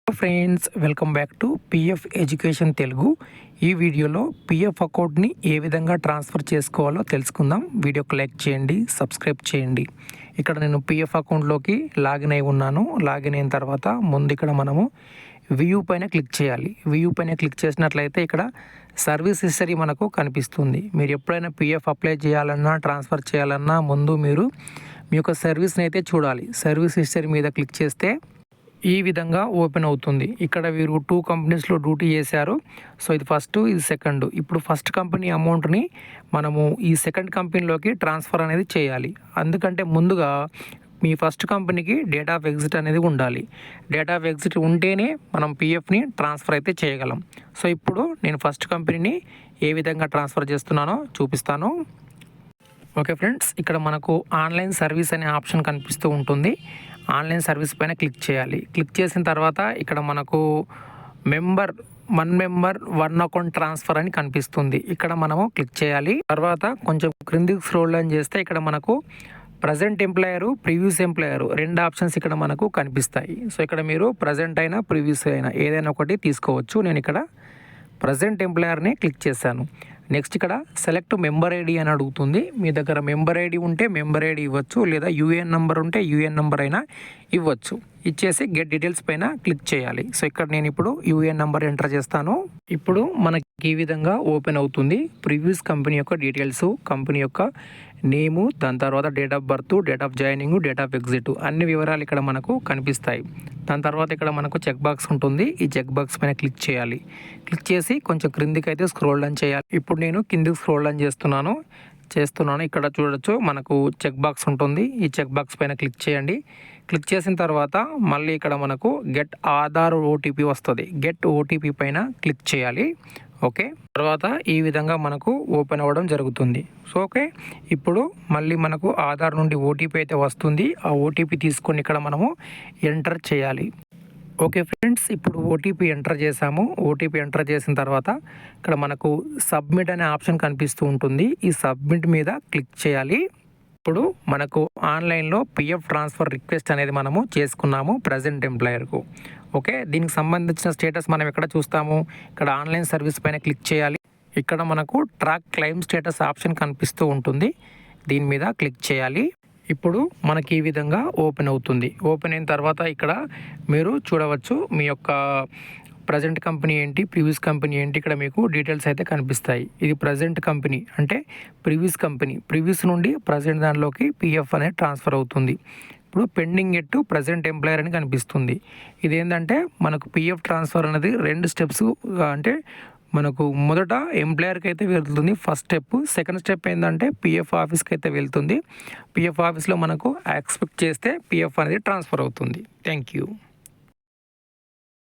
Friends, welcome back to PF education Telugu. ఈ వీడియోలో PF అకౌంట్ని ఏ విధంగా ట్రాన్స్ఫర్ చేసుకోవాలో తెలుసుకుందాం. వీడియోకి లైక్ చేయండి, సబ్స్క్రైబ్ చేయండి. ఇక్కడ నేను పిఎఫ్ అకౌంట్లోకి లాగిన్ అయి ఉన్నాను. లాగిన్ అయిన తర్వాత ముందు ఇక్కడ మనము వ్యూ పైన క్లిక్ చేయాలి. వ్యూ పైన క్లిక్ చేసినట్లయితే ఇక్కడ సర్వీస్ హిస్టరీ మనకు కనిపిస్తుంది. మీరు ఎప్పుడైనా పిఎఫ్ అప్లై చేయాలన్నా, ట్రాన్స్ఫర్ చేయాలన్నా ముందు మీరు మీ యొక్క సర్వీస్ని అయితే చూడాలి. సర్వీస్ హిస్టరీ మీద క్లిక్ చేస్తే ఈ విధంగా ఓపెన్ అవుతుంది. ఇక్కడ వీరు 2 కంపెనీస్లో డ్యూటీ చేశారు. సో ఇది ఫస్ట్, ఇది సెకండ్. ఇప్పుడు ఫస్ట్ కంపెనీ అమౌంట్ని మనము ఈ సెకండ్ కంపెనీలోకి ట్రాన్స్ఫర్ అనేది చేయాలి. అందుకంటే ముందుగా మీ ఫస్ట్ కంపెనీకి డేట్ ఆఫ్ ఎగ్జిట్ అనేది ఉండాలి. డేట్ ఆఫ్ ఎగ్జిట్ ఉంటేనే మనం పిఎఫ్ని ట్రాన్స్ఫర్ అయితే చేయగలం. సో ఇప్పుడు నేను ఫస్ట్ కంపెనీని ఏ విధంగా ట్రాన్స్ఫర్ చేస్తున్నానో చూపిస్తాను. ఓకే ఫ్రెండ్స్, ఇక్కడ మనకు ఆన్లైన్ సర్వీస్ అనే ఆప్షన్ కనిపిస్తూ ఉంటుంది. ఆన్లైన్ సర్వీస్ పైన క్లిక్ చేయాలి. క్లిక్ చేసిన తర్వాత ఇక్కడ మనకు one member one account transfer అని కనిపిస్తుంది. ఇక్కడ మనము క్లిక్ చేయాలి. తర్వాత కొంచెం క్రిందికి స్క్రోల్ డౌన్ చేస్తే ఇక్కడ మనకు present employer, previous employer 2 options ఇక్కడ మనకు కనిపిస్తాయి. సో ఇక్కడ మీరు ప్రజెంట్ అయినా ప్రీవియస్ అయినా ఏదైనా ఒకటి తీసుకోవచ్చు. నేను ఇక్కడ ప్రజెంట్ ఎంప్లాయర్ని క్లిక్ చేశాను. నెక్స్ట్ ఇక్కడ సెలెక్ట్ మెంబర్ ఐడి అని అడుగుతుంది. మీ దగ్గర మెంబర్ ఐడి ఉంటే మెంబర్ ఐడి ఇవ్వచ్చు, లేదా యూఏఎన్ నెంబర్ ఉంటే యూఏఎన్ నెంబర్ అయినా ఇవ్వచ్చు. ఇచ్చేసి గెట్ డీటెయిల్స్ పైన క్లిక్ చేయాలి. సో ఇక్కడ నేను ఇప్పుడు యూఏఎన్ నెంబర్ ఎంటర్ చేస్తాను. ఇప్పుడు మనకి ఈ విధంగా ఓపెన్ అవుతుంది. ప్రీవియస్ కంపెనీ యొక్క డీటెయిల్స్, కంపెనీ యొక్క నేము, దాని తర్వాత date of birth, date of joining, date of exit అన్ని వివరాలు ఇక్కడ మనకు కనిపిస్తాయి. దాని తర్వాత ఇక్కడ మనకు చెక్ బాక్స్ ఉంటుంది. ఈ చెక్ బాక్స్ పైన క్లిక్ చేయాలి. క్లిక్ చేసి కొంచెం క్రిందికి అయితే స్క్రోల్ డౌన్ చేయాలి. ఇప్పుడు నేను కిందికి స్క్రోల్ డౌన్ చేస్తున్నాను. ఇక్కడ చూడొచ్చు మనకు చెక్ బాక్స్ ఉంటుంది. ఈ చెక్ బాక్స్ పైన క్లిక్ చేయండి. క్లిక్ చేసిన తర్వాత మళ్ళీ ఇక్కడ మనకు గెట్ ఆధార్ ఓటీపీ వస్తుంది. గెట్ ఓటీపీ పైన క్లిక్ చేయాలి. ఓకే, తర్వాత ఈ విధంగా మనకు ఓపెన్ అవ్వడం జరుగుతుంది. సో ఓకే, ఇప్పుడు మళ్ళీ మనకు ఆధార్ నుండి ఓటీపీ అయితే వస్తుంది. ఆ ఓటీపీ తీసుకొని ఇక్కడ మనము ఎంటర్ చేయాలి. ఓకే ఫ్రెండ్స్, ఇప్పుడు ఓటీపీ ఎంటర్ చేసాము. ఓటీపీ ఎంటర్ చేసిన తర్వాత ఇక్కడ మనకు సబ్మిట్ అనే ఆప్షన్ కనిపిస్తూ ఉంటుంది. ఈ సబ్మిట్ మీద క్లిక్ చేయాలి. ఇప్పుడు మనకు ఆన్లైన్లో పిఎఫ్ ట్రాన్స్ఫర్ రిక్వెస్ట్ అనేది మనము చేసుకున్నాము ప్రజెంట్ ఎంప్లాయర్కు. ఓకే, దీనికి సంబంధించిన స్టేటస్ మనం ఎక్కడ చూస్తాము? ఇక్కడ ఆన్లైన్ సర్వీస్ పైన క్లిక్ చేయాలి. ఇక్కడ మనకు ట్రాక్ క్లెయిమ్ స్టేటస్ ఆప్షన్ కనిపిస్తూ ఉంటుంది. దీని మీద క్లిక్ చేయాలి. ఇప్పుడు మనకి ఈ విధంగా ఓపెన్ అవుతుంది. ఓపెన్ అయిన తర్వాత ఇక్కడ మీరు చూడవచ్చు మీ యొక్క ప్రజెంట్ కంపెనీ ఏంటి, ప్రీవియస్ కంపెనీ ఏంటి, ఇక్కడ మీకు డీటెయిల్స్ అయితే కనిపిస్తాయి. ఇది ప్రజెంట్ కంపెనీ అంటే ప్రీవియస్ కంపెనీ, ప్రీవియస్ నుండి ప్రజెంట్ దానిలోకి పిఎఫ్ అనేది ట్రాన్స్ఫర్ అవుతుంది. ఇప్పుడు పెండింగ్ ఎట్ ప్రజెంట్ ఎంప్లాయర్ అని కనిపిస్తుంది. ఇదేంటంటే మనకు పిఎఫ్ ట్రాన్స్ఫర్ అనేది 2 స్టెప్స్. అంటే మనకు మొదట ఎంప్లాయర్కి అయితే వెళ్తుంది ఫస్ట్ స్టెప్. సెకండ్ స్టెప్ ఏంటంటే పిఎఫ్ ఆఫీస్కి అయితే వెళ్తుంది. పిఎఫ్ ఆఫీస్లో మనకు ఎక్స్పెక్ట్ చేస్తే పిఎఫ్ అనేది ట్రాన్స్ఫర్ అవుతుంది. Thank you.